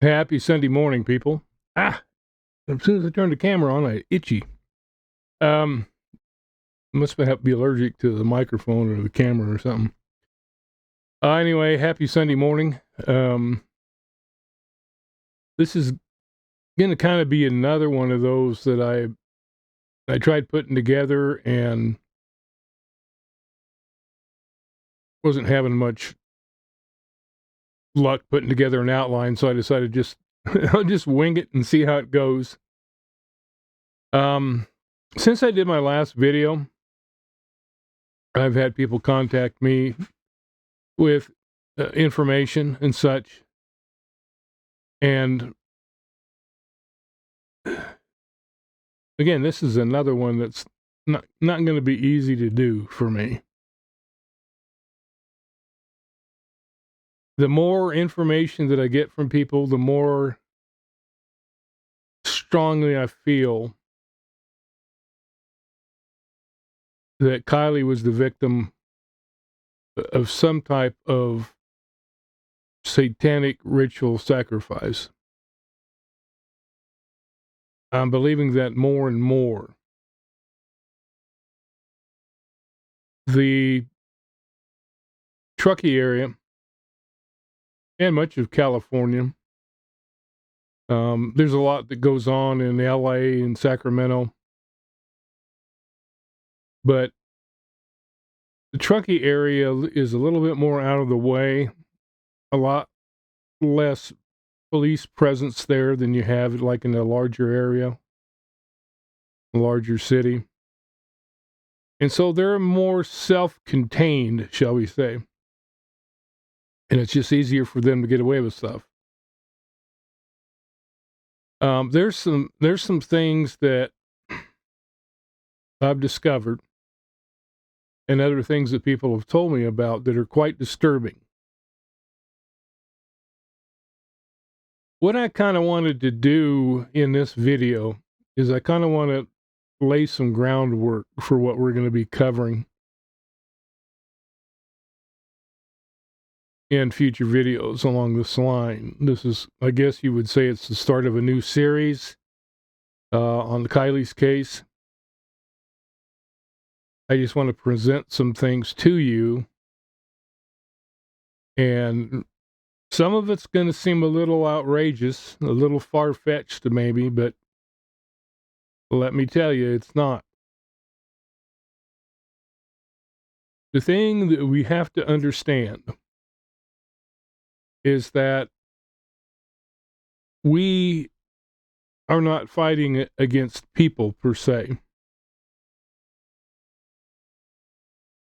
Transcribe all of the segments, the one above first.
Happy Sunday morning, people. As soon as I turn the camera on, I itchy. Um, must have to be allergic to the microphone or the camera or something. Anyway, happy Sunday morning. This is going to kind of be another one of those that I tried putting together and wasn't having much luck putting together an outline, so I decided I'll just wing it and see how it goes. Since I did my last video, I've had people contact me with information and such. And again, this is another one that's not going to be easy to do for me. The more information that I get from people, the more strongly I feel that Kiely was the victim of some type of satanic ritual sacrifice. I'm believing that more and more. The Truckee area and much of California, there's a lot that goes on in LA and Sacramento, but the Truckee area is a little bit more out of the way, a lot less police presence there than you have like in a larger area, a larger city. And so they're more self-contained, shall we say. And it's just easier for them to get away with stuff. There's some things that I've discovered and other things that people have told me about that are quite disturbing. What I kind of wanted to do in this video is I kind of want to lay some groundwork for what we're going to be covering in future videos along this line. This is, I guess you would say, it's the start of a new series on Kiely's case. I just want to present some things to you, and some of it's going to seem a little outrageous, a little far-fetched maybe, but let me tell you, it's not. The thing that we have to understand is that we are not fighting against people per se.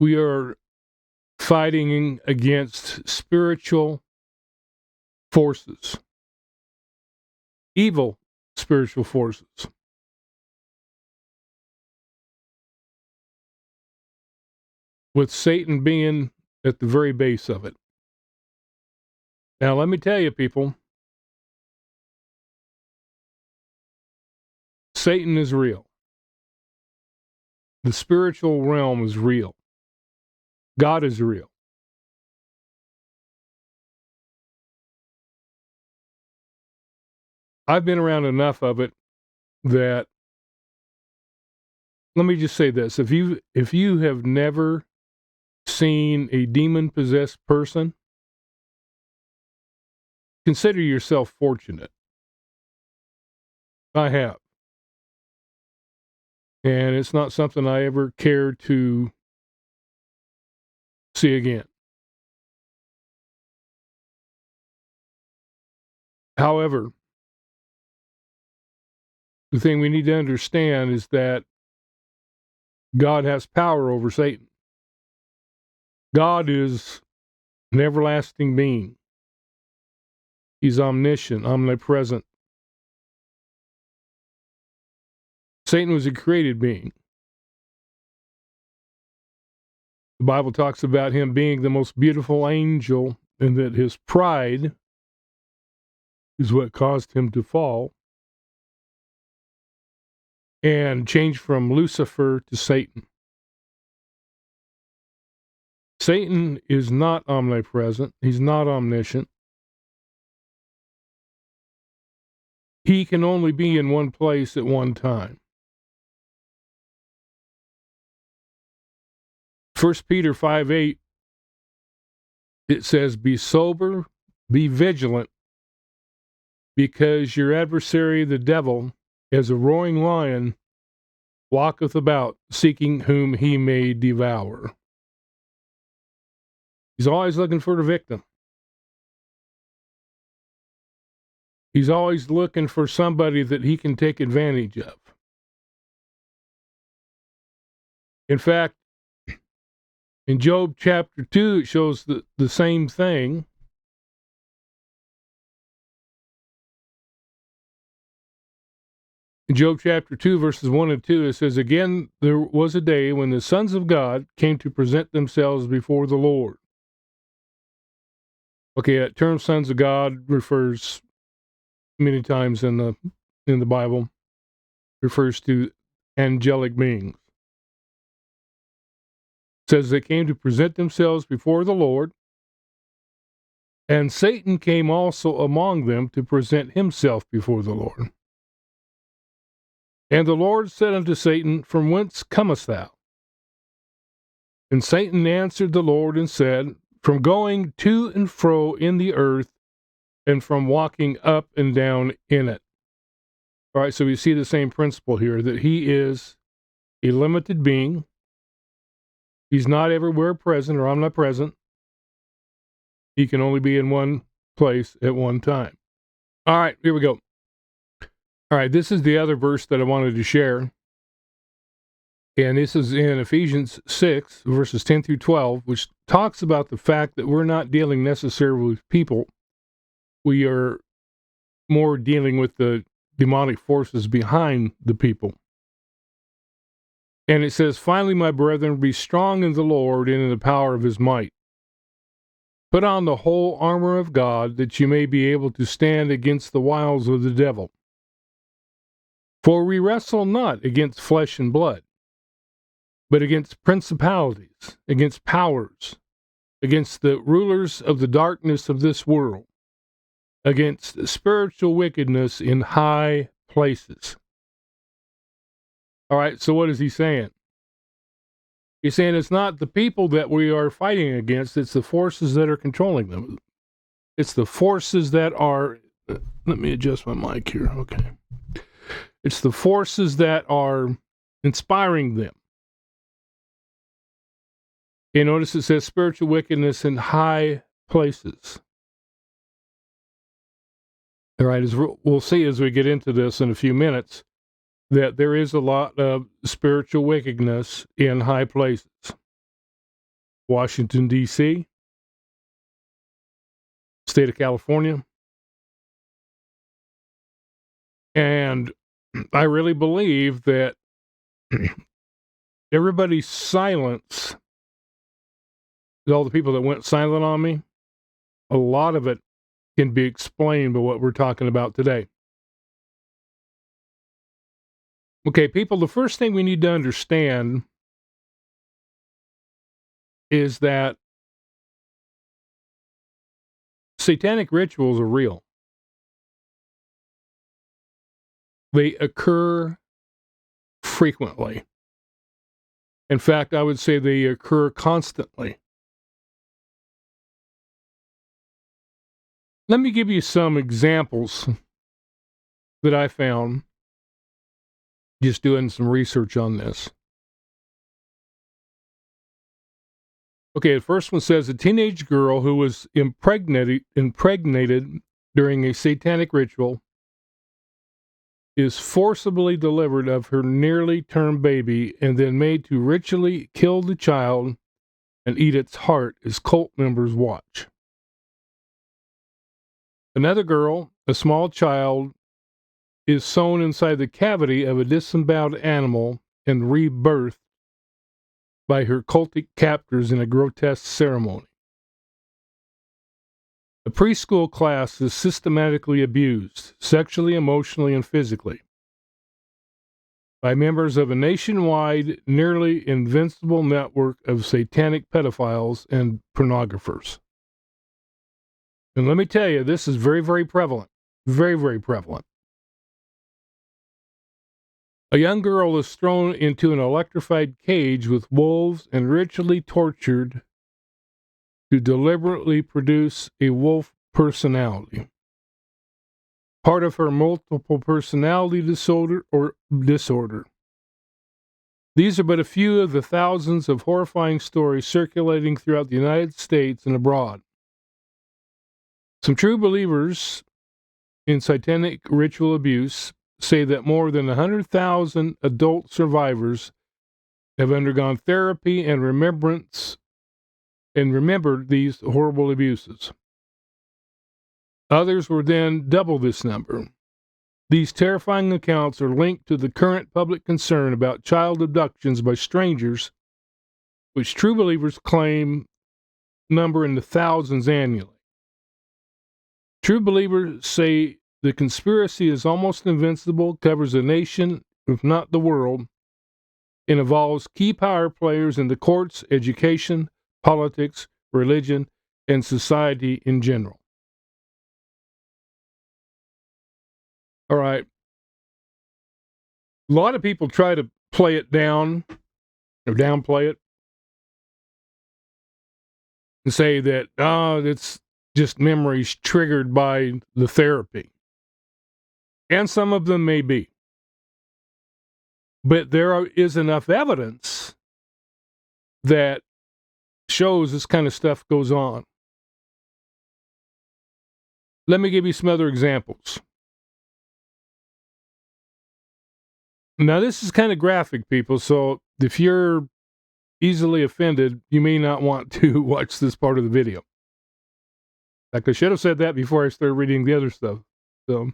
We are fighting against spiritual forces, evil spiritual forces. With Satan being at the very base of it. Now, let me tell you, people, Satan is real. The spiritual realm is real. God is real. I've been around enough of it that, let me just say this, if you have never seen a demon-possessed person, consider yourself fortunate. I have. And it's not something I ever cared to see again. However, the thing we need to understand is that God has power over Satan. God is an everlasting being. He's omniscient, omnipresent. Satan was a created being. The Bible talks about him being the most beautiful angel, and that his pride is what caused him to fall and change from Lucifer to Satan. Satan is not omnipresent. He's not omniscient. he can only be in one place at one time. 1 Peter 5:8, it says, "Be sober, be vigilant, because your adversary the devil, as a roaring lion, walketh about, seeking whom he may devour." He's always looking for the victim. He's always looking for somebody that he can take advantage of. In fact, in Job chapter 2, it shows the same thing. In Job chapter 2, verses 1 and 2, it says, "Again, there was a day when the sons of God came to present themselves before the Lord." Okay, that term "sons of God" refers many times in the Bible, refers to angelic beings. It says they came to present themselves before the Lord, and Satan came also among them to present himself before the Lord. And the Lord said unto Satan, "From whence comest thou?" And Satan answered the Lord and said, "From going to and fro in the earth, and from walking up and down in it." All right, so we see the same principle here, that he is a limited being. He's not everywhere present or omnipresent. He can only be in one place at one time. All right, here we go. All right, this is the other verse that I wanted to share. And this is in Ephesians 6, verses 10 through 12, which talks about the fact that we're not dealing necessarily with people. We are more dealing with the demonic forces behind the people. And it says, "Finally, my brethren, be strong in the Lord and in the power of his might. Put on the whole armor of God, that you may be able to stand against the wiles of the devil. For we wrestle not against flesh and blood, but against principalities, against powers, against the rulers of the darkness of this world, against spiritual wickedness in high places." All right, so what is he saying? He's saying it's not the people that we are fighting against, it's the forces that are controlling them. It's the forces that are, let me adjust my mic here, okay. It's the forces that are inspiring them. You notice it says spiritual wickedness in high places. All right, as we'll see as we get into this in a few minutes, that there is a lot of spiritual wickedness in high places. Washington, D.C., state of California. And I really believe that everybody's silence, all the people that went silent on me, a lot of it can be explained by what we're talking about today. Okay, people, the first thing we need to understand is that satanic rituals are real. They occur frequently. In fact, I would say they occur constantly. Let me give you some examples that I found just doing some research on this. Okay, the first one says a teenage girl who was impregnated during a satanic ritual is forcibly delivered of her nearly term baby and then made to ritually kill the child and eat its heart as cult members watch. Another girl, a small child, is sewn inside the cavity of a disemboweled animal and rebirthed by her cultic captors in a grotesque ceremony. A preschool class is systematically abused, sexually, emotionally, and physically, by members of a nationwide, nearly invincible network of satanic pedophiles and pornographers. And let me tell you, this is very, very prevalent. Very, very prevalent. A young girl is thrown into an electrified cage with wolves and ritually tortured to deliberately produce a wolf personality. Part of her multiple personality disorder. These are but a few of the thousands of horrifying stories circulating throughout the United States and abroad. Some true believers in satanic ritual abuse say that more than 100,000 adult survivors have undergone therapy and remembered these horrible abuses. Others were then double this number. These terrifying accounts are linked to the current public concern about child abductions by strangers, which true believers claim number in the thousands annually. True believers say the conspiracy is almost invincible, covers a nation, if not the world, and involves key power players in the courts, education, politics, religion, and society in general. All right. A lot of people try to play it down or downplay it and say that, it's just memories triggered by the therapy. And some of them may be. But there is enough evidence that shows this kind of stuff goes on. Let me give you some other examples. Now, this is kind of graphic, people, so if you're easily offended, you may not want to watch this part of the video. Like, I should have said that before I started reading the other stuff. So,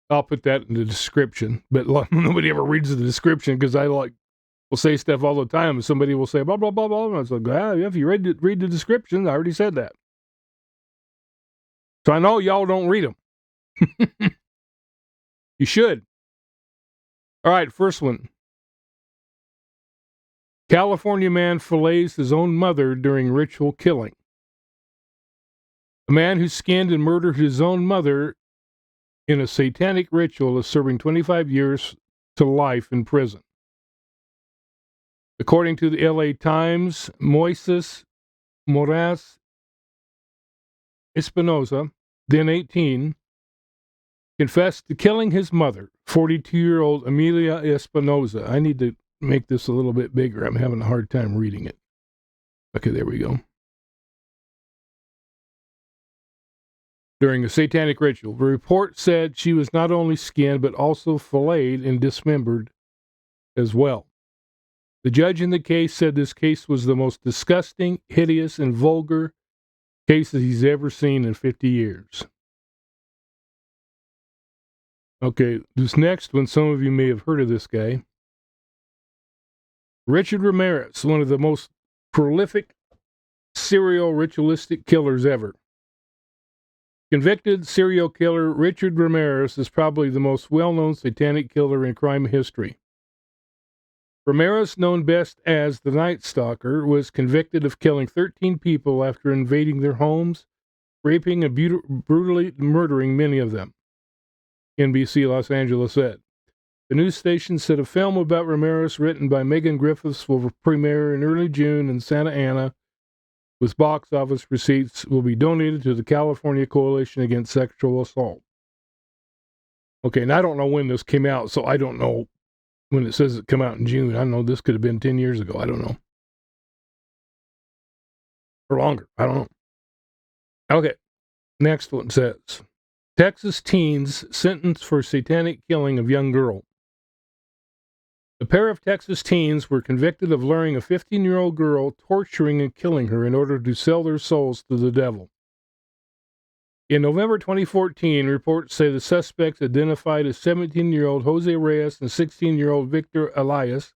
I'll put that in the description. But nobody ever reads the description because I will say stuff all the time, and somebody will say, blah, blah, blah, blah. And I was like, if you read the description, I already said that. So I know y'all don't read them. You should. All right, first one. California man fillets his own mother during ritual killing. A man who skinned and murdered his own mother in a satanic ritual is serving 25 years to life in prison. According to the LA Times, Moises Moraz Espinosa, then 18, confessed to killing his mother, 42-year-old Amelia Espinosa. I need to make this a little bit bigger. I'm having a hard time reading it. Okay, there we go. During a satanic ritual, the report said she was not only skinned, but also filleted and dismembered as well. The judge in the case said this case was the most disgusting, hideous, and vulgar case that he's ever seen in 50 years. Okay, this next one, some of you may have heard of this guy. Richard Ramirez, one of the most prolific serial ritualistic killers ever. Convicted serial killer Richard Ramirez is probably the most well-known satanic killer in crime history. Ramirez, known best as the Night Stalker, was convicted of killing 13 people after invading their homes, raping and brutally murdering many of them, NBC Los Angeles said. The news station said a film about Ramirez written by Megan Griffiths will premiere in early June in Santa Ana, with box office receipts will be donated to the California Coalition Against Sexual Assault. Okay, and I don't know when this came out, so I don't know when it says it come out in June. I don't know, this could have been 10 years ago. I don't know. Or longer. I don't know. Okay, next one says, Texas teens sentenced for satanic killing of young girl. A pair of Texas teens were convicted of luring a 15-year-old girl, torturing and killing her in order to sell their souls to the devil. In November 2014, reports say the suspects identified as 17-year-old Jose Reyes and 16-year-old Victor Elias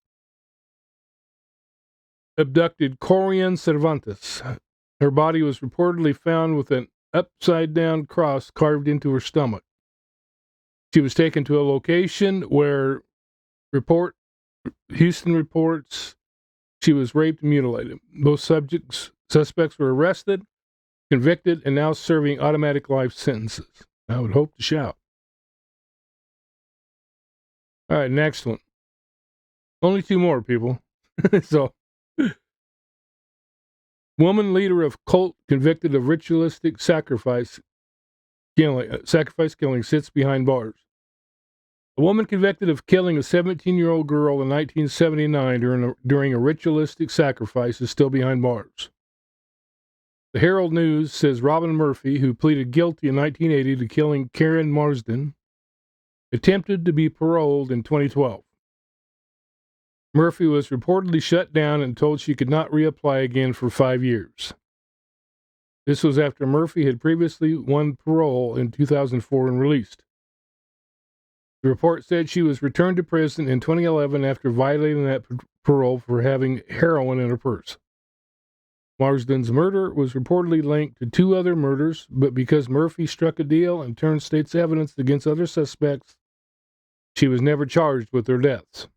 abducted Corian Cervantes. Her body was reportedly found with an upside-down cross carved into her stomach. She was taken to a location where Houston reports she was raped and mutilated. Both suspects were arrested, convicted, and now serving automatic life sentences. I would hope to shout. All right, next one. Only two more, people. So, woman leader of cult convicted of ritualistic sacrifice killing sits behind bars. A woman convicted of killing a 17-year-old girl in 1979 during a ritualistic sacrifice is still behind bars. The Herald News says Robin Murphy, who pleaded guilty in 1980 to killing Karen Marsden, attempted to be paroled in 2012. Murphy was reportedly shut down and told she could not reapply again for 5 years. This was after Murphy had previously won parole in 2004 and released. The report said she was returned to prison in 2011 after violating that parole for having heroin in her purse. Marsden's murder was reportedly linked to 2 other murders, but because Murphy struck a deal and turned state's evidence against other suspects, she was never charged with their deaths.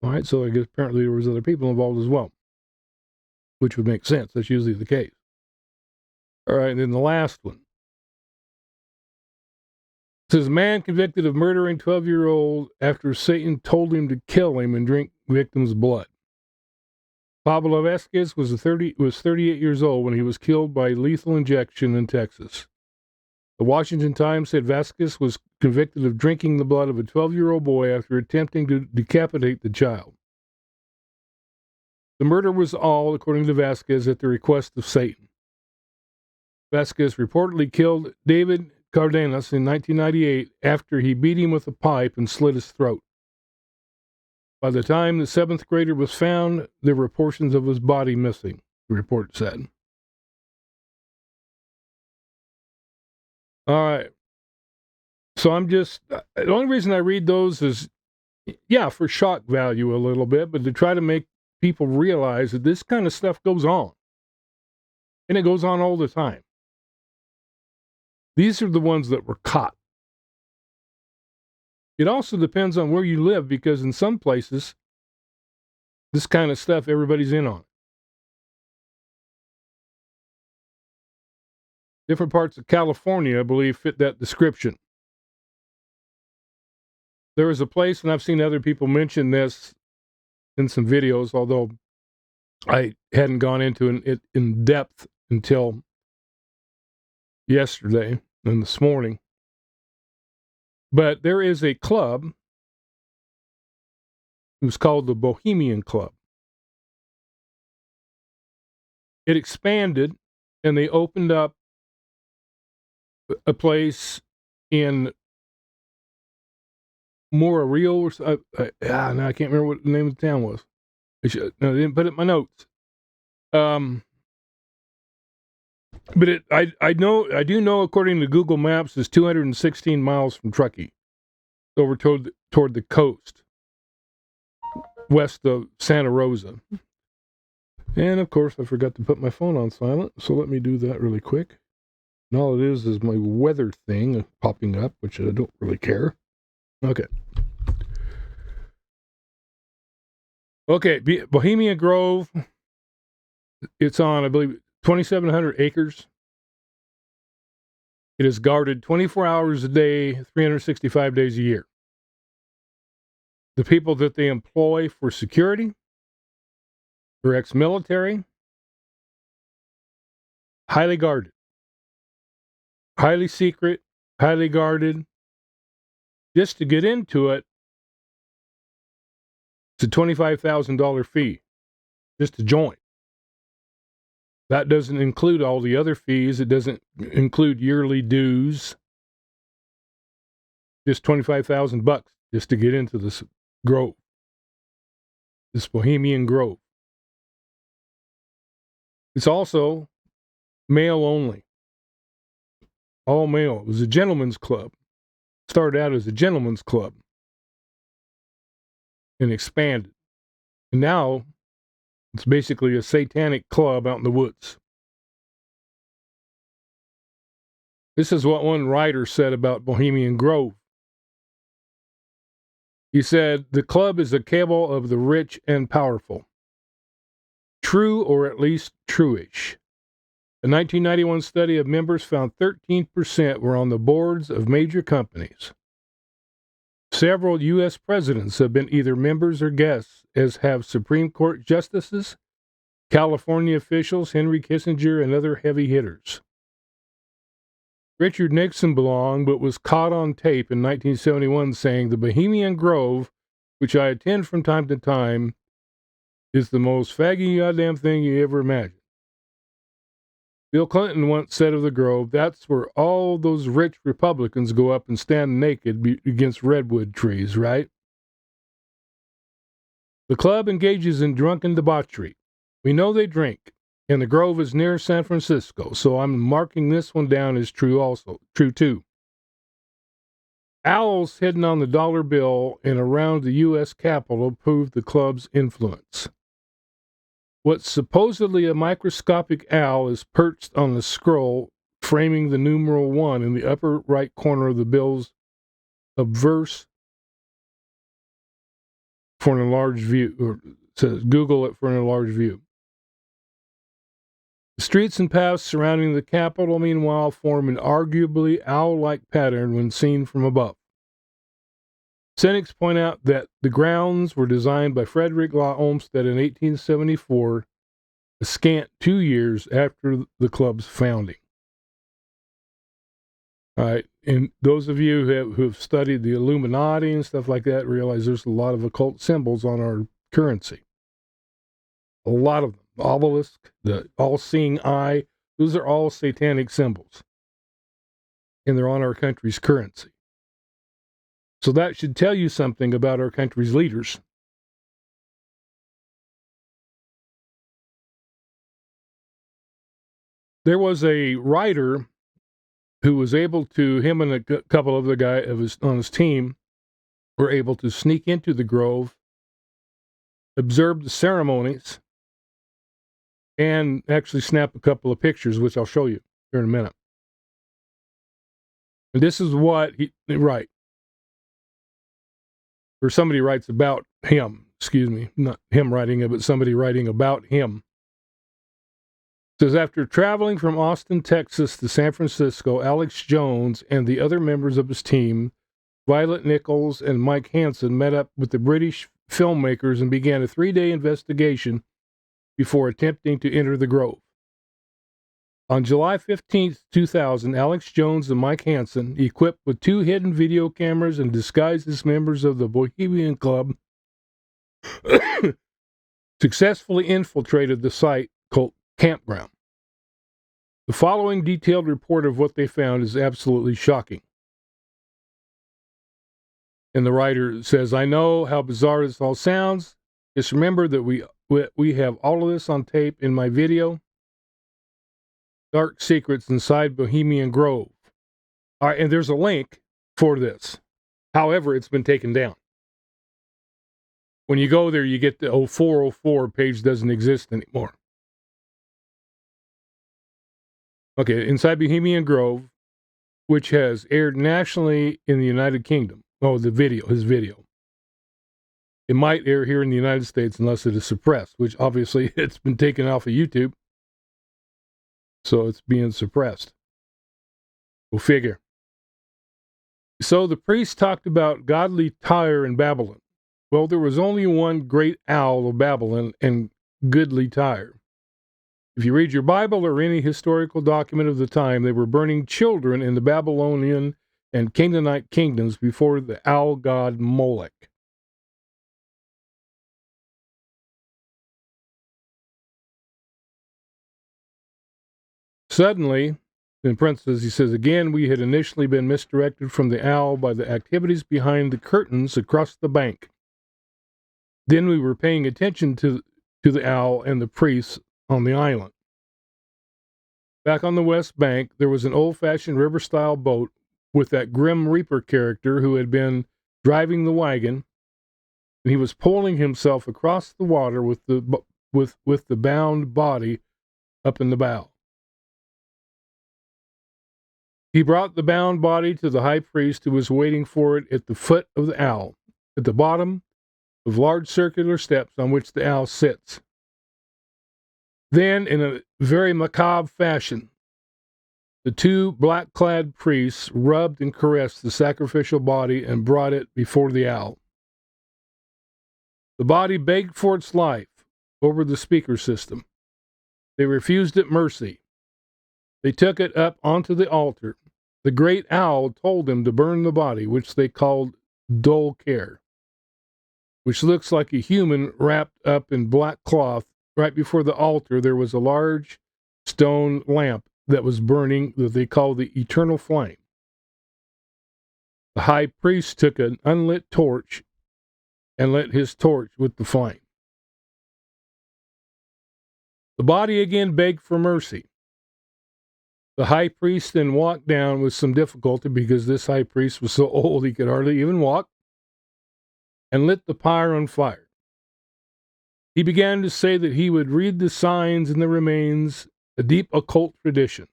All right, so I guess apparently there was other people involved as well, which would make sense. That's usually the case. All right, and then the last one. It says, man convicted of murdering 12-year-old after Satan told him to kill him and drink victim's blood. Pablo Vasquez was 38 years old when he was killed by lethal injection in Texas. The Washington Times said Vasquez was convicted of drinking the blood of a 12-year-old boy after attempting to decapitate the child. The murder was all, according to Vasquez, at the request of Satan. Vasquez reportedly killed David Cardenas in 1998 after he beat him with a pipe and slit his throat. By the time the 7th grader was found, there were portions of his body missing, the report said. All right. So the only reason I read those is, for shock value a little bit, but to try to make people realize that this kind of stuff goes on. And it goes on all the time. These are the ones that were caught. It also depends on where you live, because in some places, this kind of stuff, everybody's in on. Different parts of California, I believe, fit that description. There is a place, and I've seen other people mention this in some videos, although I hadn't gone into it in depth until yesterday and this morning. But there is a club. It was called the Bohemian Club. It expanded, and they opened up a place in Morillo, or I can't remember what the name of the town was. I didn't put it in my notes. But I do know, according to Google Maps, it's 216 miles from Truckee, over toward the coast, west of Santa Rosa. And of course, I forgot to put my phone on silent, so let me do that really quick. And all it is my weather thing popping up, which I don't really care. Okay, Bohemian Grove. It's on, I believe, 2,700 acres. It is guarded 24 hours a day, 365 days a year. The people that they employ for security are ex-military, highly guarded, highly secret, highly guarded. Just to get into it, it's a $25,000 fee just to join. That doesn't include all the other fees. It doesn't include yearly dues. Just $25,000 just to get into this grove, this Bohemian Grove. It's also male only, all male. It was a gentleman's club. Started out as a gentleman's club and expanded. And now it's basically a satanic club out in the woods. This is what one writer said about Bohemian Grove. He said, the club is a cabal of the rich and powerful. True, or at least true-ish. A 1991 study of members found 13% were on the boards of major companies. Several U.S. presidents have been either members or guests, as have Supreme Court justices, California officials, Henry Kissinger, and other heavy hitters. Richard Nixon belonged, but was caught on tape in 1971 saying, "The Bohemian Grove, which I attend from time to time, is the most faggy goddamn thing you ever imagined." Bill Clinton once said of the Grove, "That's where all those rich Republicans go up and stand naked against redwood trees, right?" The club engages in drunken debauchery. We know they drink, and the Grove is near San Francisco, so I'm marking this one down as true too. Owls hidden on the dollar bill and around the U.S. Capitol prove the club's influence. What's supposedly a microscopic owl is perched on the scroll framing the numeral 1 in the upper right corner of the bill's obverse for an enlarged view, or says Google it for an enlarged view. The streets and paths surrounding the Capitol, meanwhile, form an arguably owl-like pattern when seen from above. Cynics point out that the grounds were designed by Frederick Law Olmsted in 1874, a scant 2 years after the club's founding. All right, and those of you who have studied the Illuminati and stuff like that realize there's a lot of occult symbols on our currency. A lot of them. The obelisk, the all-seeing eye, those are all satanic symbols. And they're on our country's currency. So that should tell you something about our country's leaders. There was a writer who was able to, him and a couple of the guys on his team were able to sneak into the Grove, observe the ceremonies, and actually snap a couple of pictures, which I'll show you here in a minute. And this is what he right. Or somebody writes about him, excuse me, not him writing it, but somebody writing about him. It says, after traveling from Austin, Texas to San Francisco, Alex Jones and the other members of his team, Violet Nichols and Mike Hansen, met up with the British filmmakers and began a 3-day investigation before attempting to enter the Grove. On July 15, 2000, Alex Jones and Mike Hansen, equipped with 2 hidden video cameras and disguised as members of the Bohemian Club, successfully infiltrated the site called Campground. The following detailed report of what they found is absolutely shocking. And the writer says, "I know how bizarre this all sounds. Just remember that we have all of this on tape in my video, Dark Secrets Inside Bohemian Grove." All right, and there's a link for this. However, it's been taken down. When you go there, you get the 0404 page doesn't exist anymore. Okay, Inside Bohemian Grove, which has aired nationally in the United Kingdom. Oh, his video. It might air here in the United States unless it is suppressed, which obviously it's been taken off of YouTube. So it's being suppressed. Go figure. So the priest talked about godly Tyre in Babylon. Well, there was only one great owl of Babylon and goodly Tyre. If you read your Bible or any historical document of the time, they were burning children in the Babylonian and Canaanite kingdoms before the owl god Molech. Suddenly, in parentheses, he says, again, we had initially been misdirected from the owl by the activities behind the curtains across the bank. Then we were paying attention to the owl and the priests on the island. Back on the West Bank, there was an old-fashioned river-style boat with that Grim Reaper character who had been driving the wagon, and he was pulling himself across the water with the bound body up in the bow. He brought the bound body to the high priest, who was waiting for it at the foot of the owl, at the bottom of large circular steps on which the owl sits. Then, in a very macabre fashion, The two black-clad priests rubbed and caressed the sacrificial body and brought it before the owl. The body begged for its life over the speaker system. They refused it mercy. They took it up onto the altar. The great owl told them to burn the body, which they called dull care, which looks like a human wrapped up in black cloth. Right before the altar, there was a large stone lamp that was burning that they called the eternal flame. The high priest took an unlit torch and lit his torch with the flame. The body again begged for mercy. The high priest then walked down with some difficulty because this high priest was so old he could hardly even walk, and lit the pyre on fire. He began to say that he would read the signs in the remains, a deep occult tradition.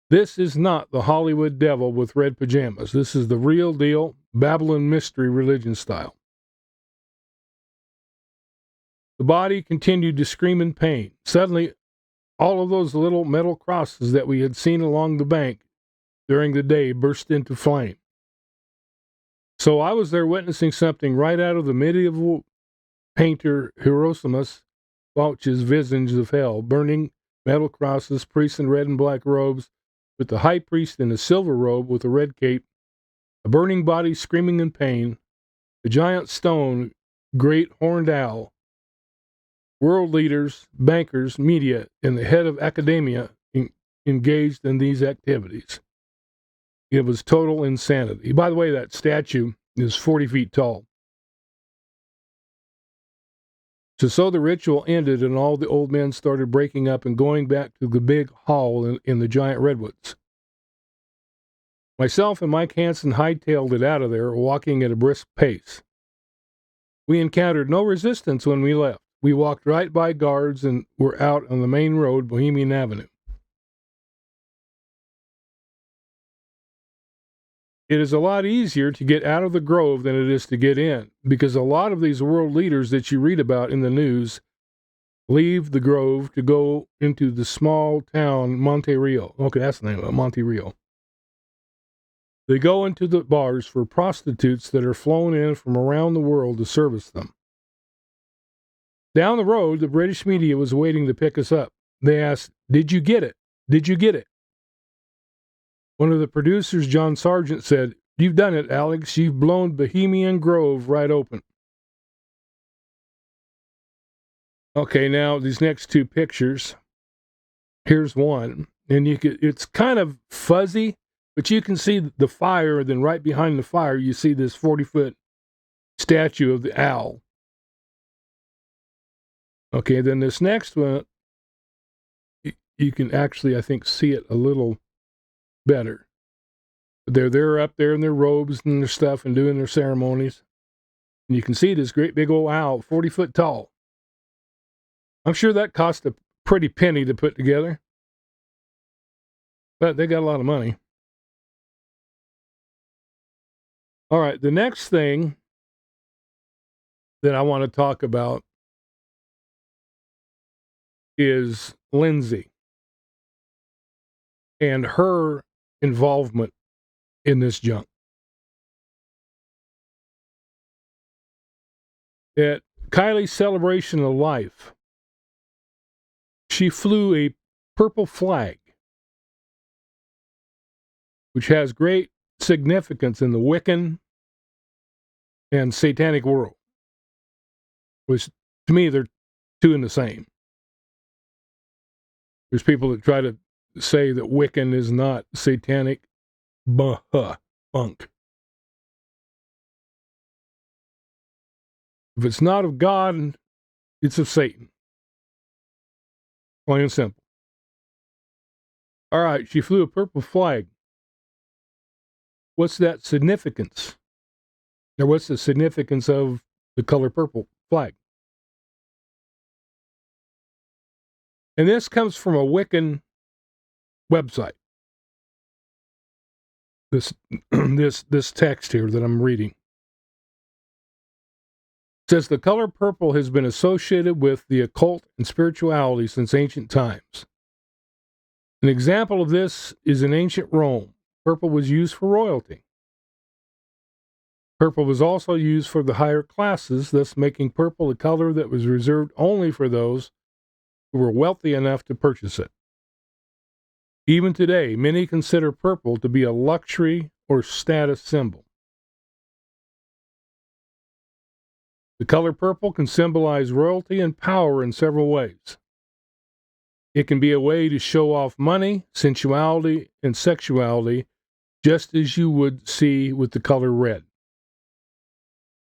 This is not the Hollywood devil with red pajamas. This is the real deal, Babylon mystery religion style. The body continued to scream in pain. Suddenly, all of those little metal crosses that we had seen along the bank during the day burst into flame. So I was there witnessing something right out of the medieval painter Hieronymus Bosch's Visions of Hell, burning metal crosses, priests in red and black robes, with the high priest in a silver robe with a red cape, a burning body screaming in pain, a giant stone, great horned owl, world leaders, bankers, media, and the head of academia engaged in these activities. It was total insanity. By the way, that statue is 40 feet tall. So the ritual ended, and all the old men started breaking up and going back to the big hall in the giant redwoods. Myself and Mike Hansen hightailed it out of there, walking at a brisk pace. We encountered no resistance when we left. We walked right by guards and were out on the main road, Bohemian Avenue. It is a lot easier to get out of the grove than it is to get in, because a lot of these world leaders that you read about in the news leave the grove to go into the small town Monte Rio. Okay, that's the name of it, Monte Rio. They go into the bars for prostitutes that are flown in from around the world to service them. Down the road, the British media was waiting to pick us up. They asked, "Did you get it? Did you get it?" One of the producers, John Sargent, said, "You've done it, Alex. You've blown Bohemian Grove right open." Okay, now these next two pictures. Here's one, and it's kind of fuzzy, but you can see the fire, and then right behind the fire, you see this 40-foot statue of the owl. Okay, then this next one, you can actually, I think, see it a little better. They're up there in their robes and their stuff and doing their ceremonies. And you can see this great big old owl, 40 foot tall. I'm sure that cost a pretty penny to put together. But they got a lot of money. All right, the next thing that I want to talk about is Lindsay and her involvement in this junk. At Kiely's celebration of life, she flew a purple flag, which has great significance in the Wiccan and satanic world, which to me, they're two in the same. There's people that try to say that Wiccan is not satanic. Bunk. If it's not of God, it's of Satan. Plain and simple. All right, she flew a purple flag. What's that significance? Or what's the significance of the color purple flag? And this comes from a Wiccan website. This text here that I'm reading says the color purple has been associated with the occult and spirituality since ancient times. An example of this is in ancient Rome. Purple was used for royalty. Purple was also used for the higher classes, thus making purple a color that was reserved only for those who were wealthy enough to purchase it. Even today, many consider purple to be a luxury or status symbol. The color purple can symbolize royalty and power in several ways. It can be a way to show off money, sensuality, and sexuality, just as you would see with the color red.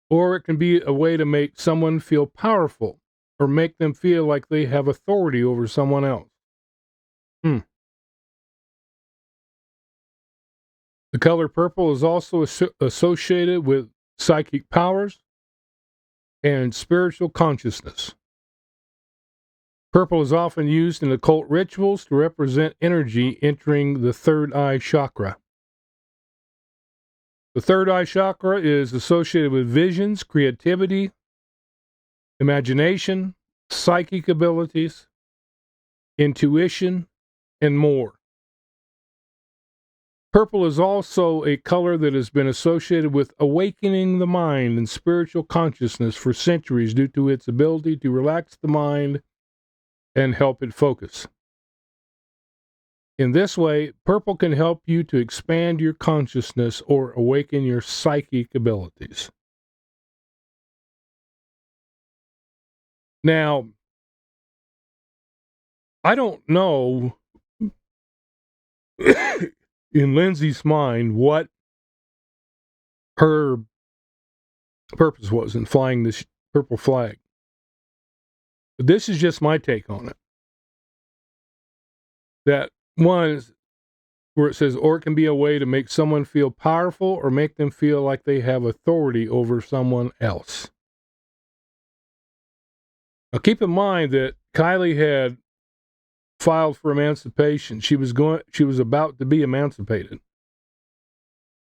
Or it can be a way to make someone feel powerful or make them feel like they have authority over someone else. The color purple is also associated with psychic powers and spiritual consciousness. Purple is often used in occult rituals to represent energy entering the third eye chakra. The third eye chakra is associated with visions, creativity, imagination, psychic abilities, intuition, and more. Purple is also a color that has been associated with awakening the mind and spiritual consciousness for centuries due to its ability to relax the mind and help it focus. In this way, purple can help you to expand your consciousness or awaken your psychic abilities. Now, I don't know in Lindsay's mind what her purpose was in flying this purple flag. But this is just my take on it. That one is where it says, or it can be a way to make someone feel powerful or make them feel like they have authority over someone else. Now keep in mind that Kiely had filed for emancipation. She was about to be emancipated.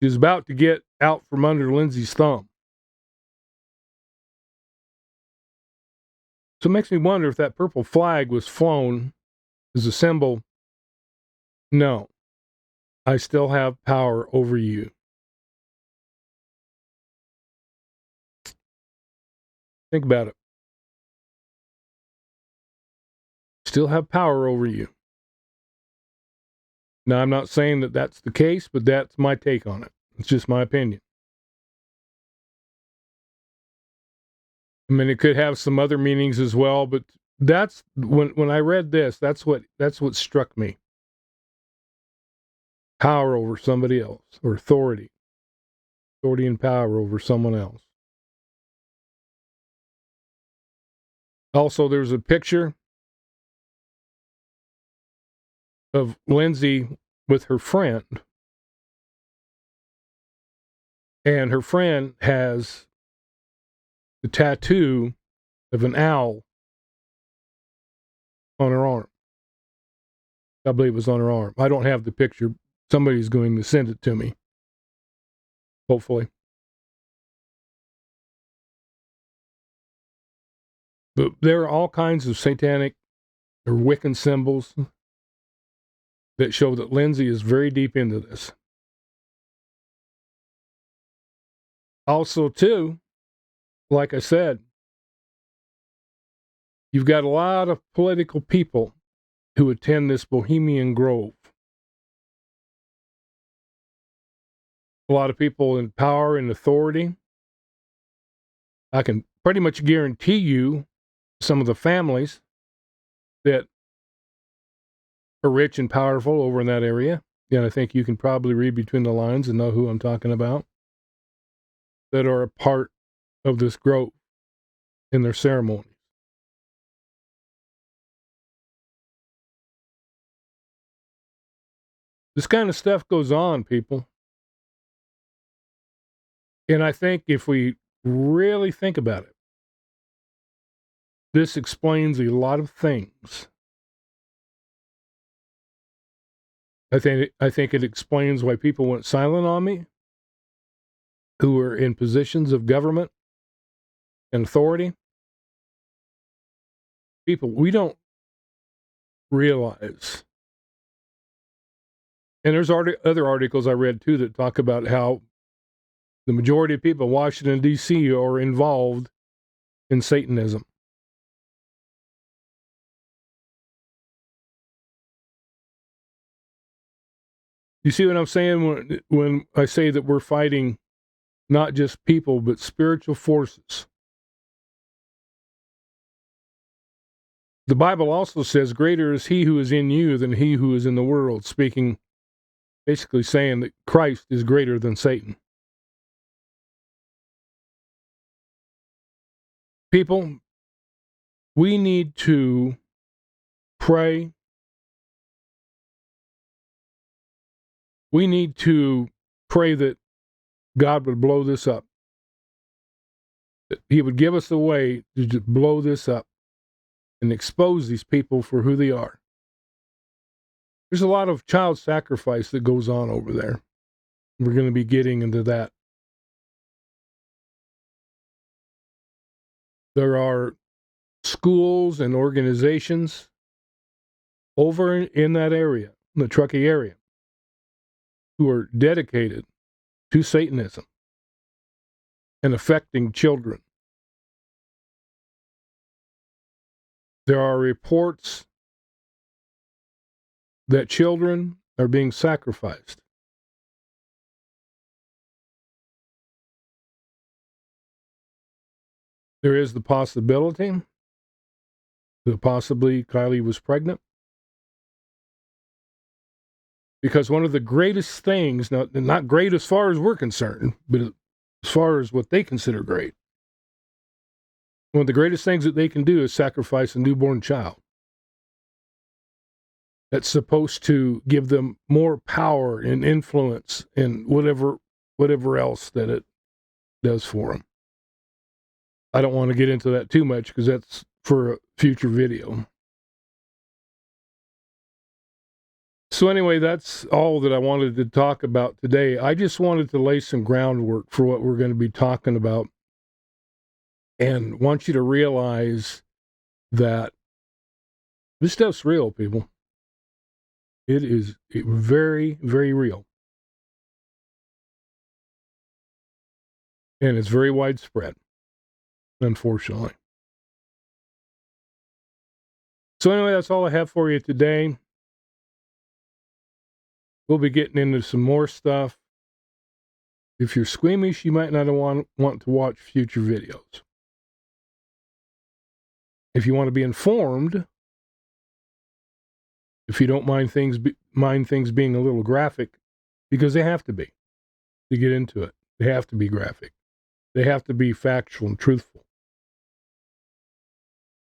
She was about to get out from under Lindsay's thumb. So it makes me wonder if that purple flag was flown as a symbol. No, I still have power over you. Think about it. Still have power over you. Now, I'm not saying that that's the case, but that's my take on it. It's just my opinion. I mean, it could have some other meanings as well, but that's when I read this, that's what struck me. Power over somebody else, or authority and power over someone else. Also, there's a picture of Lindsay with her friend, and her friend has the tattoo of an owl on her arm. I believe it was on her arm. I don't have the picture. Somebody's going to send it to me, hopefully. But there are all kinds of satanic or Wiccan symbols that show that Lindsay is very deep into this. Also, too, like I said, you've got a lot of political people who attend this Bohemian Grove. A lot of people in power and authority. I can pretty much guarantee you some of the families that are rich and powerful over in that area, and I think you can probably read between the lines and know who I'm talking about, that are a part of this grove in their ceremonies. This kind of stuff goes on, people. And I think if we really think about it, this explains a lot of things. I think it explains why people went silent on me, who were in positions of government and authority. People, we don't realize And there's other articles I read, too, that talk about how the majority of people in Washington, D.C. are involved in Satanism. You see what I'm saying when I say that we're fighting not just people, but spiritual forces? The Bible also says, greater is he who is in you than he who is in the world, speaking, basically saying that Christ is greater than Satan. People, we need to pray. We need to pray that God would blow this up. That he would give us a way to just blow this up and expose these people for who they are. There's a lot of child sacrifice that goes on over there. We're going to be getting into that. There are schools and organizations over in that area, in the Truckee area, who are dedicated to Satanism and affecting children. There are reports that children are being sacrificed. There is the possibility that possibly Kiely was pregnant. Because one of the greatest things, not great as far as we're concerned, but as far as what they consider great, one of the greatest things that they can do is sacrifice a newborn child. That's supposed to give them more power and influence and whatever else that it does for them. I don't want to get into that too much because that's for a future video. So anyway, that's all that I wanted to talk about today. I just wanted to lay some groundwork for what we're going to be talking about and want you to realize that this stuff's real, people. It is very, very real. And it's very widespread, unfortunately. So anyway, that's all I have for you today. We'll be getting into some more stuff. If you're squeamish, you might not want to watch future videos. If you want to be informed, if you don't mind things being a little graphic, because they have to be to get into it. They have to be graphic. They have to be factual and truthful.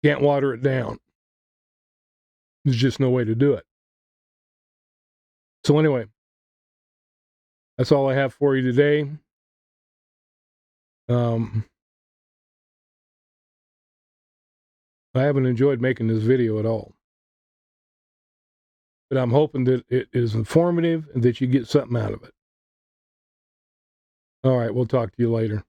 Can't water it down. There's just no way to do it. So anyway, that's all I have for you today. I haven't enjoyed making this video at all. But I'm hoping that it is informative and that you get something out of it. All right, we'll talk to you later.